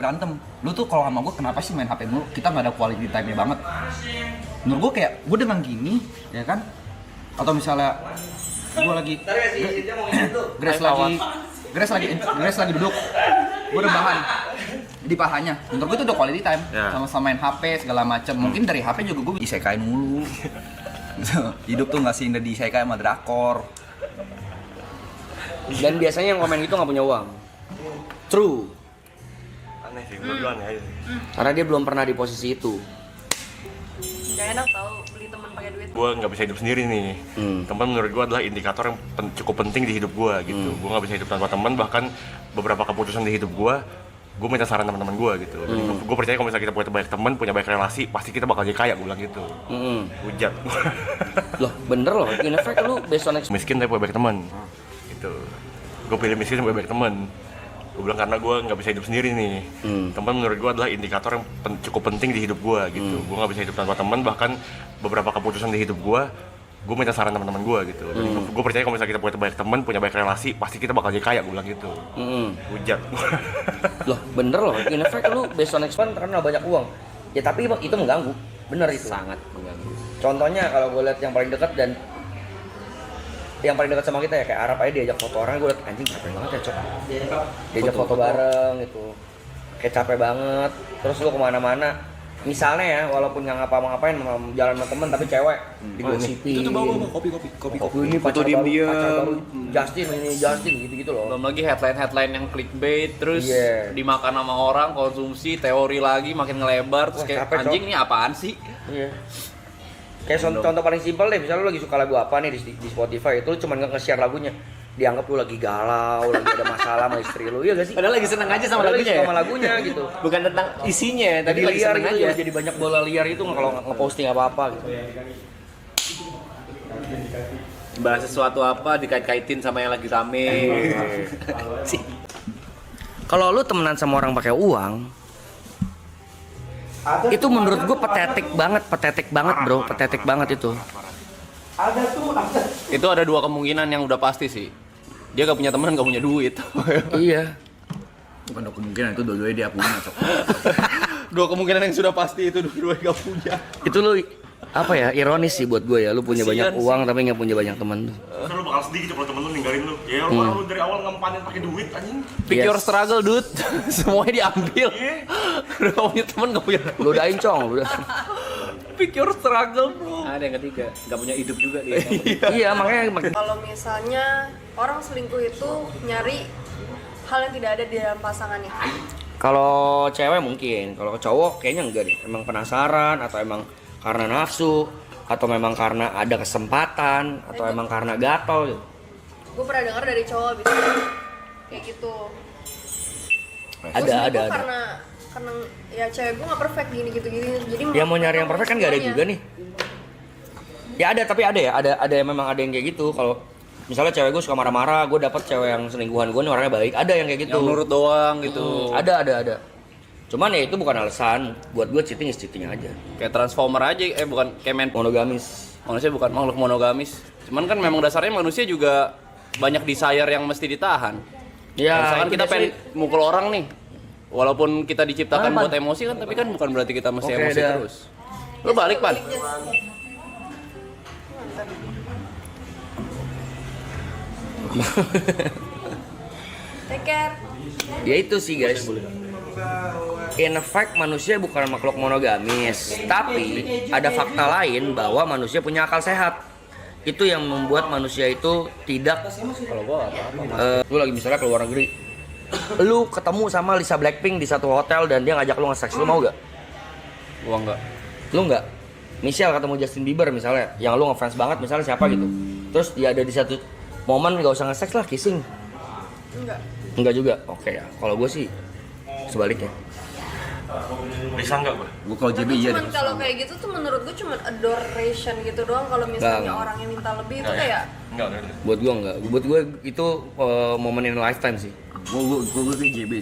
berantem. Lu tuh kalau sama gue kenapa sih main HP mulu? Kita nggak ada quality time-nya banget. Menurut gue kayak gue dengan gini, ya kan? Atau misalnya gue lagi Grace lagi duduk, gue rebahan di pahanya. Menurut gue itu udah quality time, sama-sama main HP segala macem. Mungkin dari HP juga gue disekain mulu. Hidup tuh nggak sih indah disekain sama drakor. Dan biasanya yang komen gitu nggak punya uang. True. Aneh sih, gue aneh aja sih. Karena dia belum pernah di posisi itu. Gak enak tau beli teman pakai duit. Gue nggak bisa hidup sendiri nih. Teman menurut gue adalah indikator yang cukup penting di hidup gue gitu. Gue nggak bisa hidup tanpa teman, bahkan beberapa keputusan di hidup gue minta saran teman-teman gue gitu. Gue percaya kalau misalnya kita punya banyak teman, punya banyak relasi, pasti kita bakal jadi kaya, gue bilang gitu. Hujat. Loh, bener loh. In effect lu based on experience. Miskin tapi punya banyak teman. Gitu. Gue pilih miskin tapi punya banyak teman. Gue bilang karena gue nggak bisa hidup sendiri nih. Teman menurut gue adalah indikator yang cukup penting di hidup gue gitu. Gue nggak bisa hidup tanpa teman, bahkan beberapa keputusan di hidup gue minta saran teman-teman gue gitu. Gue percaya kalau misalnya kita punya banyak teman, punya banyak relasi, pasti kita bakal jadi kaya, gue bilang gitu. Hujat. Loh, bener loh. In effect lu based on experience karena banyak uang. Ya tapi itu mengganggu. Bener itu. Sangat mengganggu. Contohnya kalau gue lihat yang paling dekat dan yang paling dekat sama kita ya kayak Arab aja diajak foto orang, gue liat anjing capek banget ya cok. Diajak foto bareng gitu, kayak capek banget. Terus lu kemana-mana, misalnya ya walaupun nggak ngapa-ngapain jalan sama temen tapi cewek digosipin. Itu bawa kopi. Ini pacar baru Justin gitu loh. Belum lagi headline yang clickbait, terus dimakan sama orang, konsumsi, teori lagi makin ngelebar, terus kayak capek, anjing ini apaan sih? Iya. Kayak contoh paling simpel deh, misalnya lu lagi suka lagu apa nih di Spotify, itu lu cuma nge-share lagunya, dianggap lu lagi galau, lagi ada masalah sama istri lu, iya gak sih? Padahal lagi seneng aja sama lagunya ya? Sama lagunya gitu. Bukan tentang isinya, tadi lagi liar seneng gitu aja. ya, jadi banyak bola liar itu kalau nge-posting apa-apa gitu. Bahas sesuatu apa dikait-kaitin sama yang lagi rame. Kalau lu temenan sama orang pakai uang, itu menurut gue patetik banget bro, patetik banget itu. Itu ada dua kemungkinan yang udah pasti sih. Dia gak punya teman, gak punya duit. Iya. Bukan ada kemungkinan itu dua-duanya dia punya cok. Dua kemungkinan yang sudah pasti itu dua-duanya gak punya. Itu lu apa ya, ironis sih buat gue ya, lu punya banyak uang tapi nggak punya banyak teman tuh. Kan lu bakal sedih gitu kalau temen lu ninggalin lu. Ya lu dari awal ngempanin pakai duit anjing. Pick your struggle dude. Semuanya diambil. Udah gak punya teman, gak punya. Lu udahin cong, udah. Pick your struggle bro. Ada yang ketiga, gak punya hidup juga dia. Iya makanya Kalau misalnya orang selingkuh itu nyari hal yang tidak ada di dalam pasangannya. kalau cewek mungkin, kalau cowok kayaknya enggak deh. Emang penasaran atau emang karena nafsu atau memang karena ada kesempatan atau emang karena gatel gitu. Gue pernah dengar dari cowok bisa kayak gitu. Ada. Karena ya cewek gue nggak perfect gini gitu. Jadi Ya mau nyari yang perfect kan nggak ada juga nih. Ya ada, tapi ada ya, ada yang memang ada yang kayak gitu. Kalau misalnya cewek gue suka marah-marah, gue dapet cewek yang selingkuhan gue nih orangnya baik, ada yang kayak gitu. Yang nurut doang gitu. Ada. Cuman ya itu bukan alasan buat gue cheating aja. Kayak transformer aja, bukan kayak Monogamis. manusia bukan makhluk monogamis. Cuman kan memang dasarnya manusia juga banyak desire yang mesti ditahan. Ya, Misalkan itu kita biasanya- pengen mukul orang nih, walaupun kita diciptakan buat emosi kan, tapi kan bukan berarti kita mesti Oke, emosi dah. terus. Lu balik Pan. take care. Ya itu sih guys. In fact manusia bukan makhluk monogamis, tapi ada fakta lain bahwa manusia punya akal sehat. Itu yang membuat manusia itu tidak. Kalau gua apa-apa. Lu lagi misalnya keluar negeri, lu ketemu sama Lisa Blackpink di satu hotel dan dia ngajak lu nge-seks, lu mau gak? Gua enggak. Lu nggak? Michelle ketemu Justin Bieber misalnya, yang lu ngefans banget misalnya siapa gitu, terus dia ada di satu momen nggak usah nge-seks lah, kissing. Enggak juga. Oke ya. Kalau gue sih sebaliknya. Bisa enggak gua? Gue kalau JB iya deh. Cuman kalau kayak gitu tuh menurut gue cuma adoration gitu doang. Kalau misalnya Nggak. orang yang minta lebih itu kayak Enggak. Buat gue enggak. Buat gue itu momen in a lifetime sih. Gue JB.